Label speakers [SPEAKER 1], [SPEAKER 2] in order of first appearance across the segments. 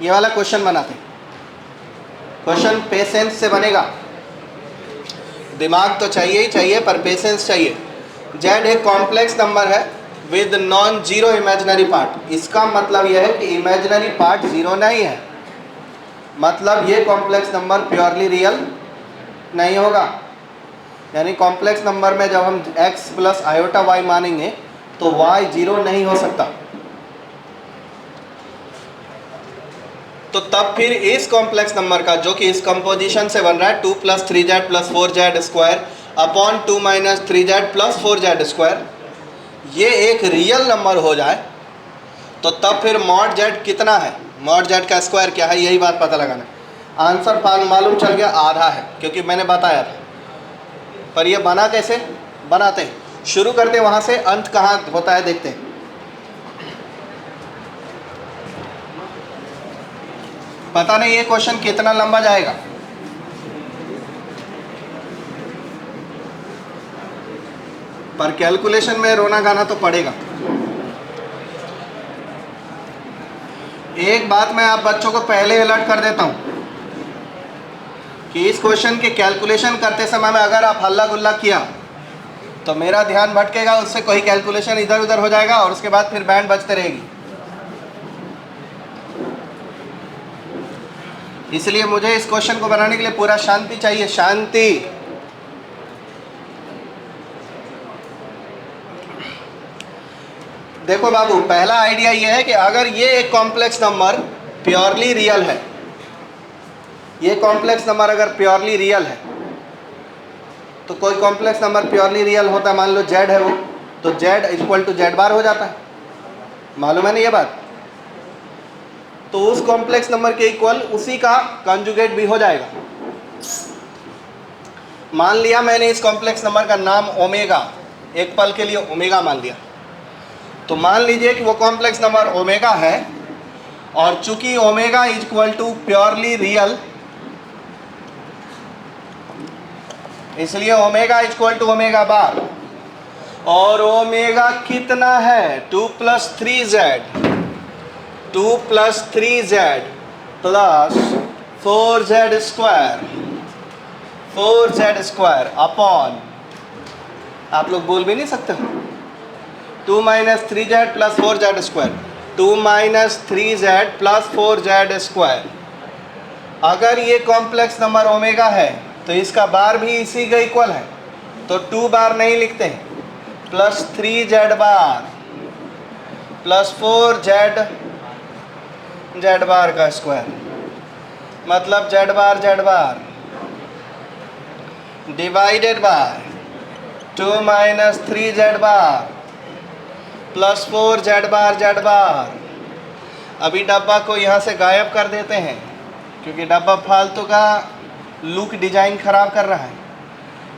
[SPEAKER 1] ये वाला क्वेश्चन बनाते हैं। क्वेश्चन पेशेंस से बनेगा, दिमाग तो चाहिए ही चाहिए पर पेशेंस चाहिए। जेड एक कॉम्प्लेक्स नंबर है with non zero imaginary part. इसका मतलब यह है कि इमेजिनरी पार्ट जीरो नहीं है, मतलब ये कॉम्प्लेक्स नंबर प्योरली रियल नहीं होगा। यानी कॉम्प्लेक्स नंबर में जब हम x प्लस आयोटा y मानेंगे तो y जीरो नहीं हो सकता। तो तब फिर इस कॉम्प्लेक्स नंबर का, जो कि इस कंपोजिशन से बन रहा है 2 plus 3z plus 4z square upon 2 minus 3z plus 4z square, ये एक रियल नंबर हो जाए तो तब फिर मॉड z कितना है, मॉड z का स्क्वायर क्या है, यही बात पता लगाना है। आंसर मालूम चल गया, आधा है, क्योंकि मैंने बताया था। पर ये बना कैसे, बनाते हैं, शुरू करते हैं वहाँ से, अंत कहाँ होता है देखते हैं। पता नहीं ये क्वेश्चन कितना लंबा जाएगा, पर कैलकुलेशन में रोना गाना तो पड़ेगा। एक बात मैं आप बच्चों को पहले अलर्ट कर देता हूँ कि इस क्वेश्चन के कैलकुलेशन करते समय में अगर आप हल्ला गुल्ला किया तो मेरा ध्यान भटकेगा, उससे कोई कैलकुलेशन इधर उधर हो जाएगा और उसके बाद फिर बैंड बजते रहेगी। इसलिए मुझे इस क्वेश्चन को बनाने के लिए पूरा शांति चाहिए, शांति। देखो बाबू, पहला आइडिया ये है कि अगर ये एक कॉम्प्लेक्स नंबर प्योरली रियल है, ये कॉम्प्लेक्स नंबर अगर प्योरली रियल है, तो कोई कॉम्प्लेक्स नंबर प्योरली रियल होता है, मान लो z है वो, तो z इक्वल टू z बार हो जाता है, मालूम है ना ये बात। तो उस कॉम्प्लेक्स नंबर के इक्वल उसी का कंजुगेट भी हो जाएगा। मान लिया मैंने इस कॉम्प्लेक्स नंबर का नाम ओमेगा, एक पल के लिए ओमेगा मान लिया, तो मान लीजिए कि वो कॉम्प्लेक्स नंबर ओमेगा है, और चूंकि omega is equal to purely real, इसलिए omega is equal to omega bar, और ओमेगा कितना है 2 plus 3z, 2 plus 3z plus 4z square, 4z square upon, आप लोग बोल भी नहीं सकते हो, 2 minus 3z plus 4z square, 2 minus 3z plus 4z square. अगर ये कॉम्प्लेक्स नंबर ओमेगा है तो इसका बार भी इसी का इक्वल है, तो 2 बार नहीं लिखते हैं, प्लस 3z बार प्लस 4z z बार का स्क्वायर, मतलब z bar divided by 2 minus 3z bar plus 4z बार। अभी डब्बा को यहाँ से गायब कर देते हैं, क्योंकि डब्बा फालतू का लुक डिजाइन खराब कर रहा है।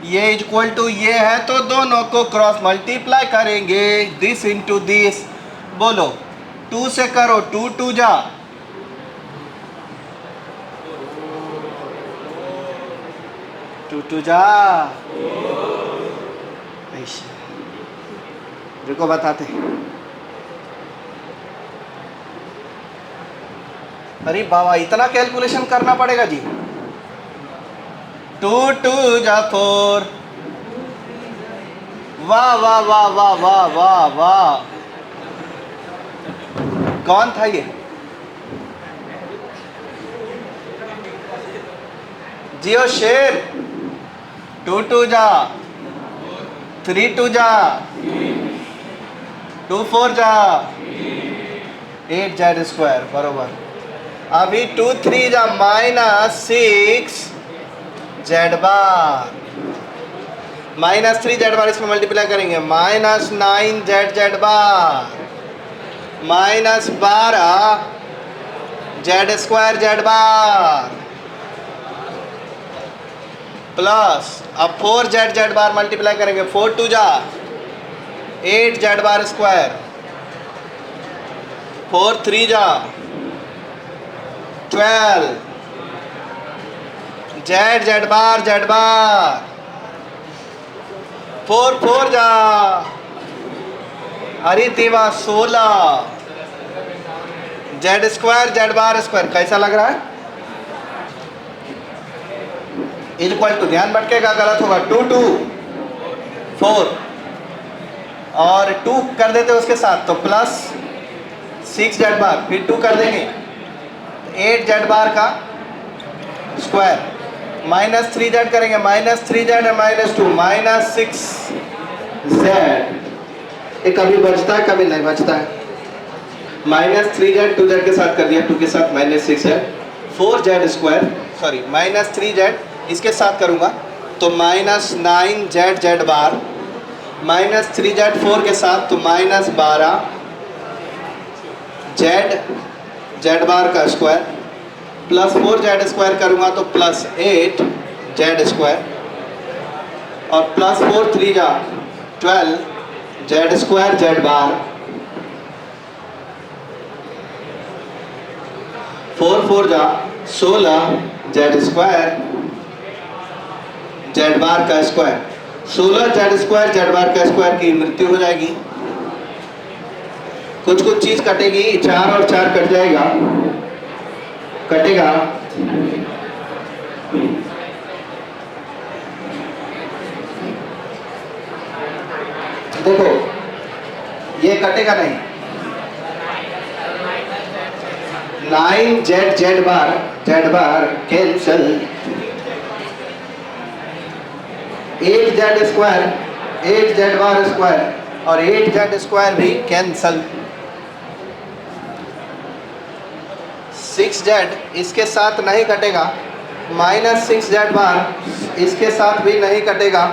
[SPEAKER 1] ये इक्वल टू ये है तो दोनों को क्रॉस मल्टीप्लाई करेंगे, दिस इंटू दिस, बोलो 2 से करो, 2 2 जा, टू जा, रुको बताते हैं। अरे बाबा, इतना कैलकुलेशन करना पड़ेगा जी। 2 2 जा 4, वाह वाह वाह वाह वाह वाह वाह, कौन था ये, जियो शेर। 2 2 जा, 3 2 जा, 2 4 जा, 8z स्क्वायर बरोबर। अभी 2 3 जा माइनस 6z बार, माइनस 3z बार इसमें मल्टीप्लाई करेंगे, माइनस 9z बार, माइनस 12z स्क्वायर z बार, प्लस अब 4z बार मल्टीप्लाई करेंगे, 4 2 जा 8z बार स्क्वायर, 4 3 जा 12 z बार 4 4 जा, अरे देवा 16 Z square z bar square कैसा लग रहा है? इक्वल टू, ध्यान भटकेगा, गलत होगा, 2 2 4 और 2 कर देते उसके साथ तो प्लस 6 जेड बार, फिर 2 कर देंगे 8 जेड बार का स्क्वायर, माइनस 3 जेड करेंगे, माइनस 3 जेड और माइनस 2, माइनस 6 जेड। ये कभी बचता है कभी नहीं बचता है। माइनस 3 जेड 2 जेड के साथ कर दिया, 2 के साथ minus 6 Z, 4 Z square, sorry minus 3 Z इसके साथ करूँगा तो minus 9 Z z bar, minus 3 Z 4 के साथ तो माइनस 12 जेड जेड बार का स्क्वायर, प्लस 4 जेड स्क्वायर करूँगा तो प्लस 8 जेड स्क्वायर, और प्लस 4 3 जा 12 जेड स्क्वायर जेड बार, 4 4 जा 16 जेड स्क्वायर जेड बार का स्क्वायर, 16 जेड स्क्वायर जेड बार का स्क्वायर की मृत्यु हो जाएगी। कुछ कुछ चीज कटेगी, 4 और 4 कट जाएगा, कटेगा देखो ये कटेगा नहीं, 9 जेड जेड बार cancel, 8 Z square 8 Z bar square और 8 जेड स्क्वायर भी कैंसल, 6 जेड इसके साथ नहीं कटेगा, माइनस 6 जेड बार इसके साथ भी नहीं कटेगा,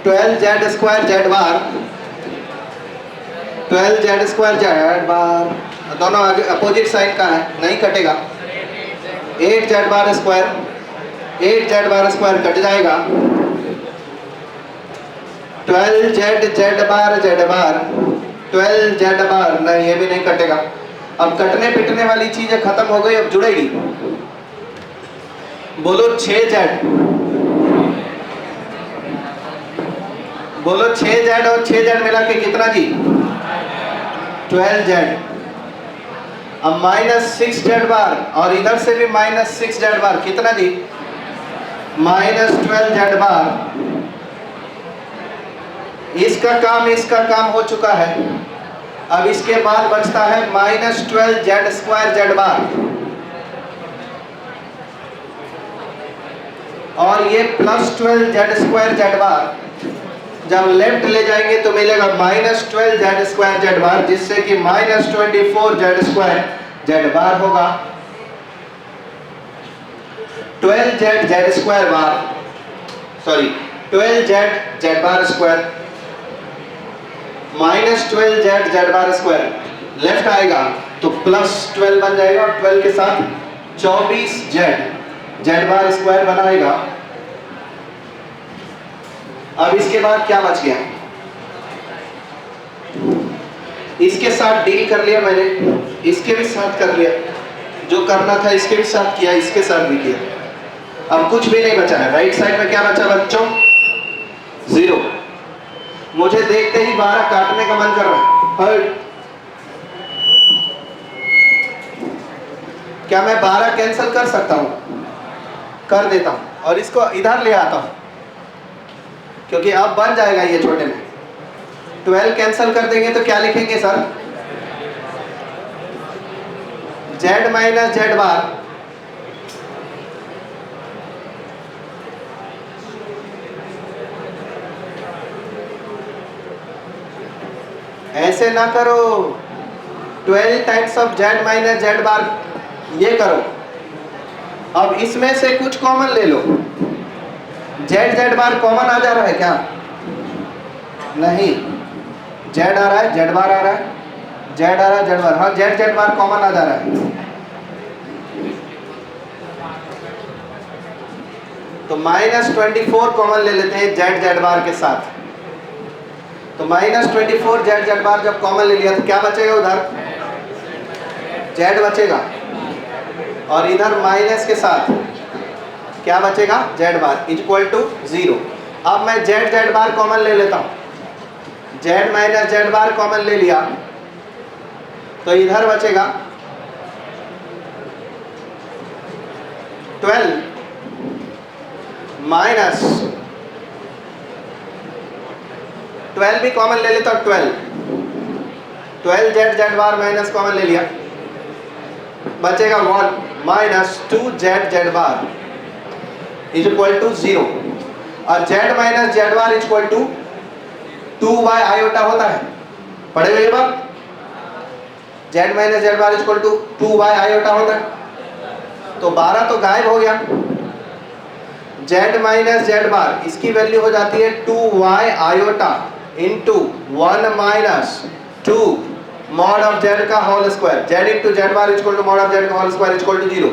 [SPEAKER 1] 12 जेड स्क्वायर जेड बार 12 जेड स्क्वायर जेड बार दोनों अपोजिट साइन का है, नहीं कटेगा, 8 Z bar square 8 Z bar square cut जाएगा, 12 जेड बार 12 जेड बार नहीं, ये भी नहीं कटेगा। अब कटने पिटने वाली चीजें खत्म हो गई, अब जुड़ेगी, बोलो 6 जेड, बोलो 6 जेड और 6 जेड मिला के कितना जी? 12 जेड। अब माइनस 6 जेड बार और इधर से भी माइनस 6 जेड बार, कितना जी? माइनस 12 जेड बार। इसका काम हो चुका है, अब इसके बाद बचता है minus 12 z square z bar, और ये plus 12 z square z bar, जब लेफ्ट ले जाएंगे तो मिलेगा minus 12 z square z bar, जिससे कि minus 24 z square z bar होगा, 12 z z square bar, sorry 12 z z bar square minus 12 z z bar square, left आएगा तो प्लस 12 बन जाएगा, और 12 के साथ 24 जेड जेड बार स्क्वायर बनाएगा। अब इसके बाद क्या बच गया? इसके साथ डील कर लिया मैंने, इसके भी साथ कर लिया, जो करना था इसके भी साथ किया, इसके साथ भी किया, अब कुछ भी नहीं बचा है। राइट साइड में क्या बचा बच्चों? 0। मुझे देखते ही 12 काटने का मन कर रहा है, क्या मैं 12 कैंसिल कर सकता हूं? कर देता हूं और इसको इधर ले आता हूं, क्योंकि अब बन जाएगा ये छोटे में। 12 कैंसिल कर देंगे तो क्या लिखेंगे sir? Z minus z bar ऐसे ना करो, 12 times of z minus z bar ये करो। अब इसमें से कुछ कॉमन ले लो, जेड जेड बार कॉमन आ जा रहा है क्या? नहीं, जेड आ रहा है, जेड बार आ रहा है, जेड आ रहा है, जेड बार, हाँ जेड जेड बार कॉमन आ जा रहा है, तो माइनस 24 कॉमन ले लेते हैं जेड जेड बार के साथ। तो माइनस 24 जेड जेड बार जब कॉमन ले लिया तो क्या बचेगा? उधर जेड बचेगा, और इधर माइनस के साथ क्या बचेगा? Z bar equal to 0। अब मैं जेड जेड बार कॉमन ले लेता हूँ, Z minus z bar common ले लिया, तो इधर बचेगा 12 माइनस 12 भी कॉमन ले लेता हूं, 12 z z bar minus common ले लिया, बचेगा 1 minus 2 z z bar is equal to 0, और z minus z bar is equal to 2y iota होता है, पढ़े हुए बात, z minus z bar is equal to 2y iota होता है, तो 12 तो गायब हो गया, जेड माइनस जेड बार इसकी वैल्यू हो जाती है 2y iota into 1 minus 2 mod of z का whole square, z into z bar is equal to mod of z का whole square is equal to 0।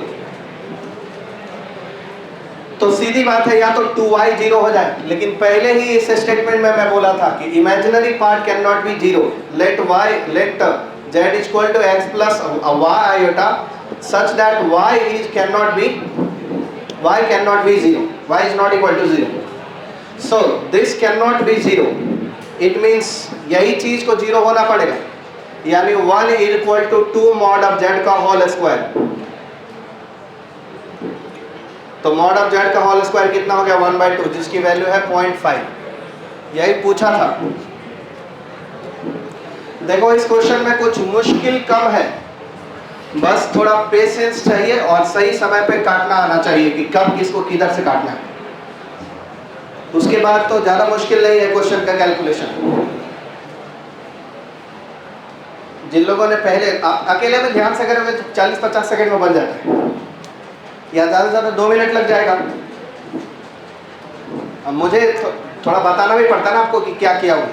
[SPEAKER 1] तो सीधी बात है, या तो 2y 0 हो जाए, लेकिन पहले ही इस स्टेटमेंट में मैं बोला था कि imaginary part can not be 0, let z is equal to x plus y iota such that y cannot be 0, y is not equal to 0, so this cannot be 0, it means यही चीज को 0 होना पड़ेगा, यानी 1 is equal to 2 mod of z का whole square, तो mod of z का whole square कितना हो गया 1/2, जिसकी वैल्यू है 0.5, यही पूछा था। देखो इस क्वेश्चन में कुछ मुश्किल कम है, बस थोड़ा पेशेंस चाहिए और सही समय पे काटना आना चाहिए कि कब किसको किधर से काटना है, उसके बाद तो ज्यादा मुश्किल नहीं है क्वेश्चन का कैलकुलेशन। जिन लोगों ने पहले अकेले में ध्यान से करेंगे तो 40-50 सेकंड में बन जाता है, या ज्यादा से ज्यादा 2 मिनट लग जाएगा। अब मुझे थोड़ा बताना भी पड़ता है ना आपको कि क्या किया हुआ।